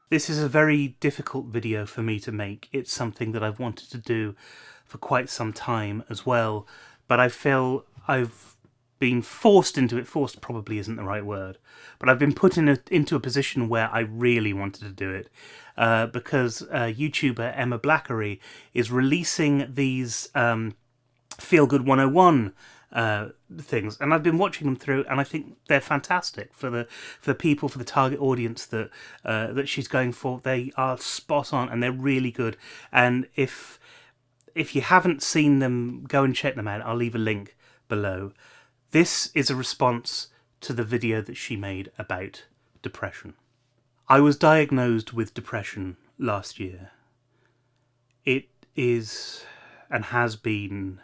This is a very difficult video for me to make. It's something that I've wanted to do for quite some time as well, but I feel I've been forced into it. Forced probably isn't the right word, but I've been put into a position where I really wanted to do it because YouTuber Emma Blackery is releasing these Feel Good 101 things, and I've been watching them through, and I think they're fantastic for the people, for the target audience that she's going for. They are spot on, and they're really good. And if you haven't seen them, go and check them out. I'll leave a link below. This is a response to the video that she made about depression. I was diagnosed with depression last year. It is and has been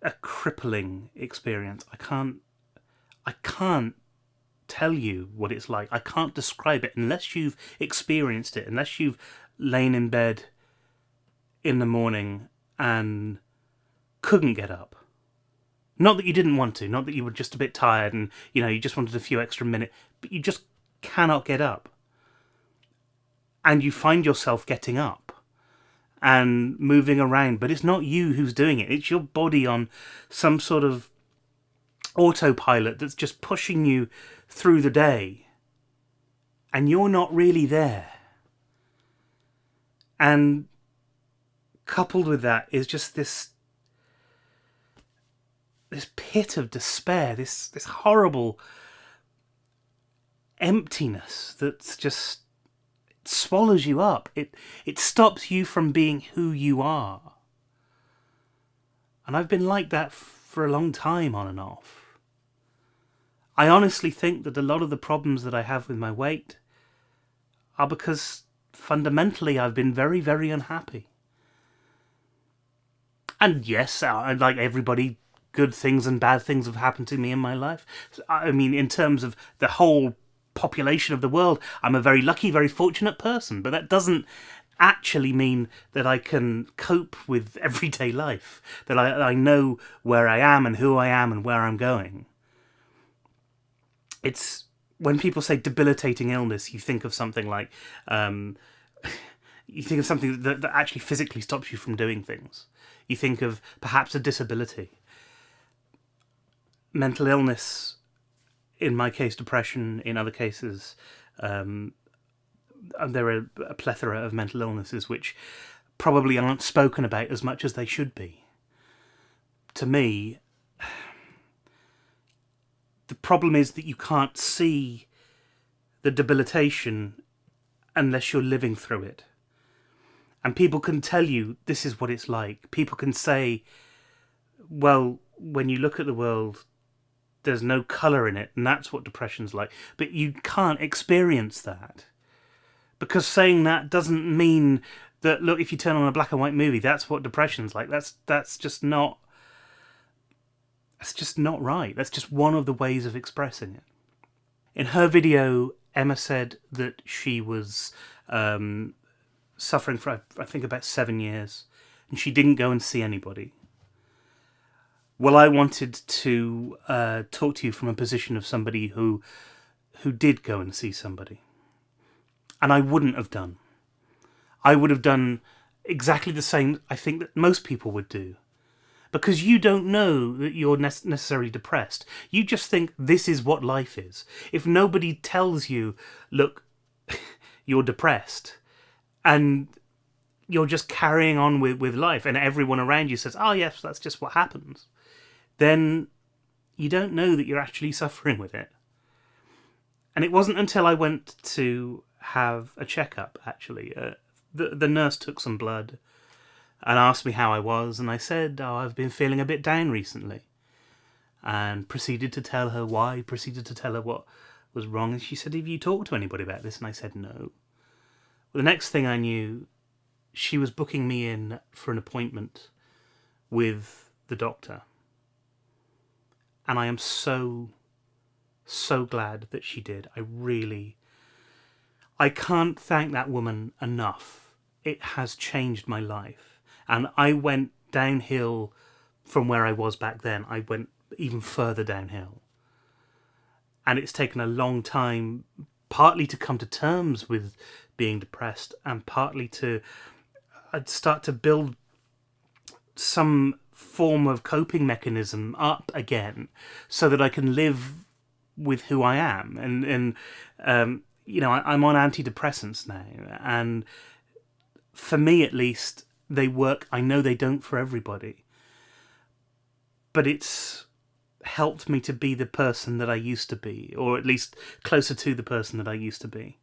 a crippling experience. I can't tell you what it's like. I can't describe it unless you've experienced it, unless you've lain in bed in the morning and couldn't get up. Not that you didn't want to, not that you were just a bit tired and you just wanted a few extra minutes, but you just cannot get up. And you find yourself getting up and moving around, but it's not you who's doing it. It's your body on some sort of autopilot that's just pushing you through the day, and you're not really there. And coupled with that is just this pit of despair, this horrible emptiness that's just swallows you up. It stops you from being who you are. And I've been like that for a long time, on and off. I honestly think that a lot of the problems that I have with my weight are because fundamentally I've been very, very unhappy. And yes, like everybody, good things and bad things have happened to me in my life. I mean, in terms of the whole population of the world, I'm a very lucky, very fortunate person, but that doesn't actually mean that I can cope with everyday life, that I know where I am and who I am and where I'm going. It's when people say debilitating illness, you think of something like you think of something that actually physically stops you from doing things. You think of perhaps a disability. Mental illness, in my case depression, in other cases there are a plethora of mental illnesses which probably aren't spoken about as much as they should be. To me, the problem is that you can't see the debilitation unless you're living through it. And people can tell you this is what it's like. People can say, well, when you look at the world, there's no colour in it, and that's what depression's like. But you can't experience that. Because saying that doesn't mean that, look, if you turn on a black and white movie, that's what depression's like. That's just not right. That's just one of the ways of expressing it. In her video, Emma said that she was suffering for, I think, about 7 years, and she didn't go and see anybody. Well, I wanted to talk to you from a position of somebody who did go and see somebody. And I wouldn't have done. I would have done exactly the same, I think, that most people would do. Because you don't know that you're necessarily depressed. You just think this is what life is. If nobody tells you, look, you're depressed, and you're just carrying on with life, and everyone around you says, oh yes, that's just what happens, then you don't know that you're actually suffering with it. And it wasn't until I went to have a checkup, actually. The nurse took some blood and asked me how I was, and I said, oh, I've been feeling a bit down recently. And proceeded to tell her why, proceeded to tell her what was wrong. And she said, have you talked to anybody about this? And I said, no. Well, the next thing I knew, she was booking me in for an appointment with the doctor. And I am so glad that she did. I can't thank that woman enough. It has changed my life. And I went downhill from where I was back then. I went even further downhill. And it's taken a long time, partly to come to terms with being depressed, and partly to I'd start to build some form of coping mechanism up again, so that I can live with who I am. And I'm on antidepressants now, and for me at least, they work. I know they don't for everybody, but it's helped me to be the person that I used to be, or at least closer to the person that I used to be.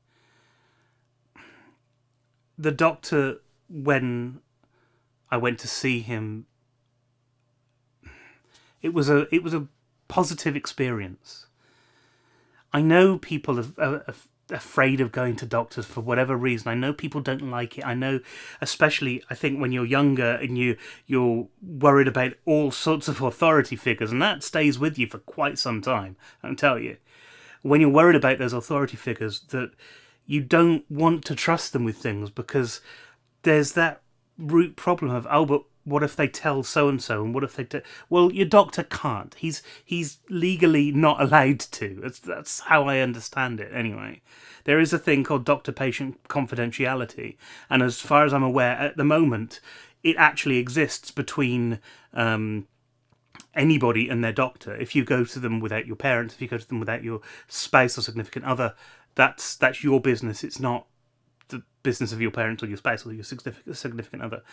The doctor, when I went to see him, it was a positive experience. I know people are afraid of going to doctors for whatever reason. I know people don't like it. I know, especially, I think when you're younger and you're worried about all sorts of authority figures, and that stays with you for quite some time, I can tell you. When you're worried about those authority figures, that you don't want to trust them with things, because there's that root problem of, oh, but what if they tell so-and-so, and what if they well, your doctor can't. He's legally not allowed to. That's how I understand it, anyway. There is a thing called doctor-patient confidentiality, and as far as I'm aware, at the moment, it actually exists between anybody and their doctor. If you go to them without your parents, if you go to them without your spouse or significant other, that's your business. It's not the business of your parents or your spouse or your significant other.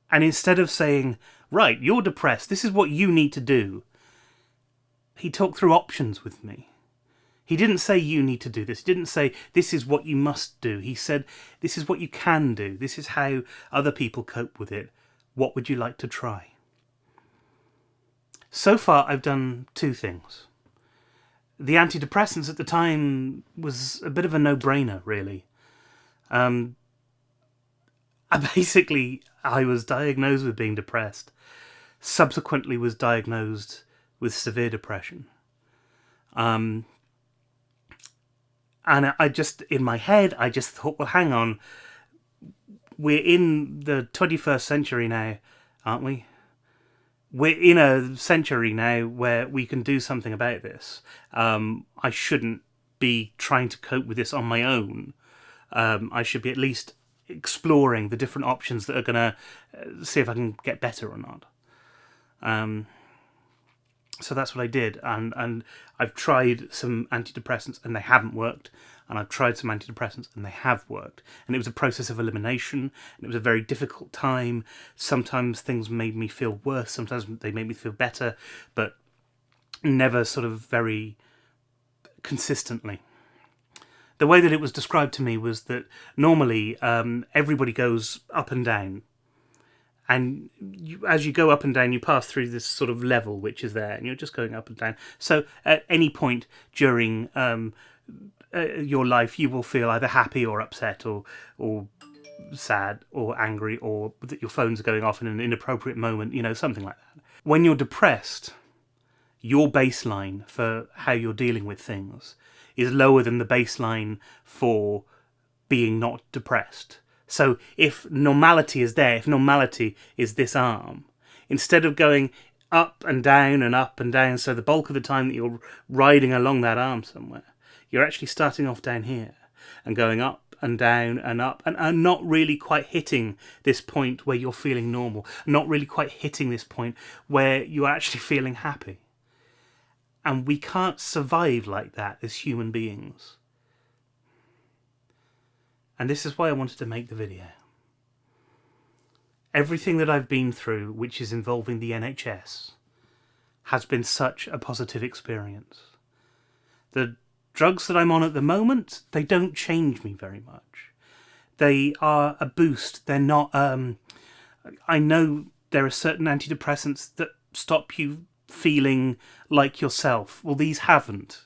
And instead of saying, right, you're depressed, this is what you need to do, he talked through options with me. He didn't say you need to do this. He didn't say this is what you must do. He said this is what you can do. This is how other people cope with it. What would you like to try? So far, I've done two things. The antidepressants at the time was a bit of a no-brainer, really. I was diagnosed with being depressed. Subsequently was diagnosed with severe depression. And I just, in my head, I just thought, well, hang on. We're in the 21st century now, aren't we? We're in a century now where we can do something about this. I shouldn't be trying to cope with this on my own. I should be at least exploring the different options that are going to see if I can get better or not. So that's what I did, and I've tried some antidepressants and they haven't worked, and I've tried some antidepressants and they have worked, and it was a process of elimination, and it was a very difficult time. Sometimes things made me feel worse, sometimes they made me feel better, but never sort of very consistently. The way that it was described to me was that normally everybody goes up and down. And as you go up and down, you pass through this sort of level which is there, and you're just going up and down. So at any point during your life, you will feel either happy or upset or sad or angry, or that your phone's going off in an inappropriate moment, something like that. When you're depressed, your baseline for how you're dealing with things is lower than the baseline for being not depressed. So if normality is there, if normality is this arm, instead of going up and down, so the bulk of the time that you're riding along that arm somewhere, you're actually starting off down here and going up and down and up, and not really quite hitting this point where you're feeling normal, not really quite hitting this point where you're actually feeling happy. And we can't survive like that as human beings. And this is why I wanted to make the video. Everything that I've been through, which is involving the NHS, has been such a positive experience. The drugs that I'm on at the moment, they don't change me very much. They are a boost. They're not... I know there are certain antidepressants that stop you feeling like yourself. Well, these haven't.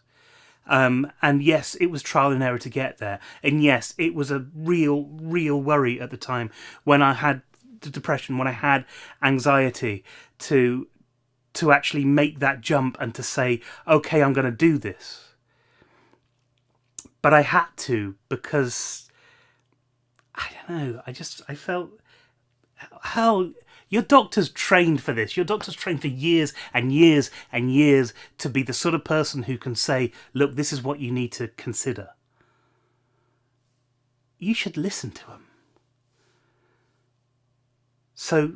And yes, it was trial and error to get there. And yes, it was a real worry at the time when I had the depression, when I had anxiety, to actually make that jump and to say, okay, I'm going to do this. But I had to, because, I don't know, I felt, hell, Your doctor's trained for this. Your doctor's trained for years and years and years to be the sort of person who can say, look, this is what you need to consider. You should listen to him. So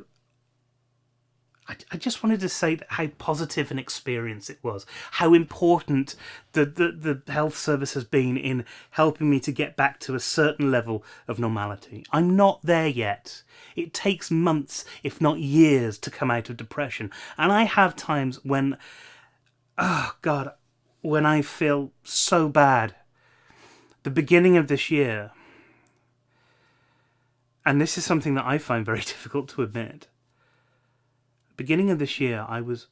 I just wanted to say how positive an experience it was, how important the health service has been in helping me to get back to a certain level of normality. I'm not there yet. It takes months, if not years, to come out of depression. And I have times when, oh God, when I feel so bad. The beginning of this year, and this is something that I find very difficult to admit, beginning of this year, I was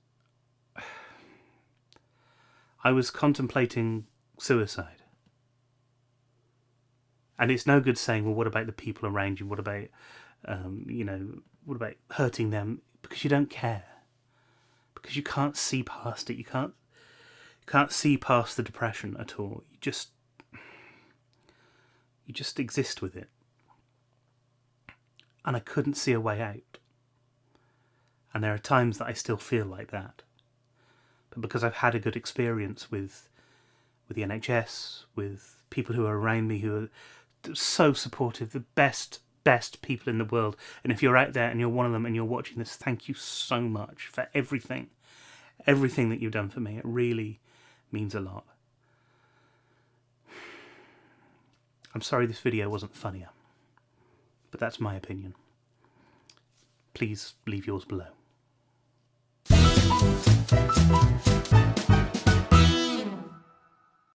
contemplating suicide. And it's no good saying, well, what about the people around you? What about, what about hurting them? Because you don't care. Because you can't see past it. You can't see past the depression at all. You just exist with it. And I couldn't see a way out. And there are times that I still feel like that. But because I've had a good experience with the NHS, with people who are around me who are so supportive, the best people in the world. And if you're out there and you're one of them and you're watching this, thank you so much for everything that you've done for me. It really means a lot. I'm sorry this video wasn't funnier, but that's my opinion. Please leave yours below.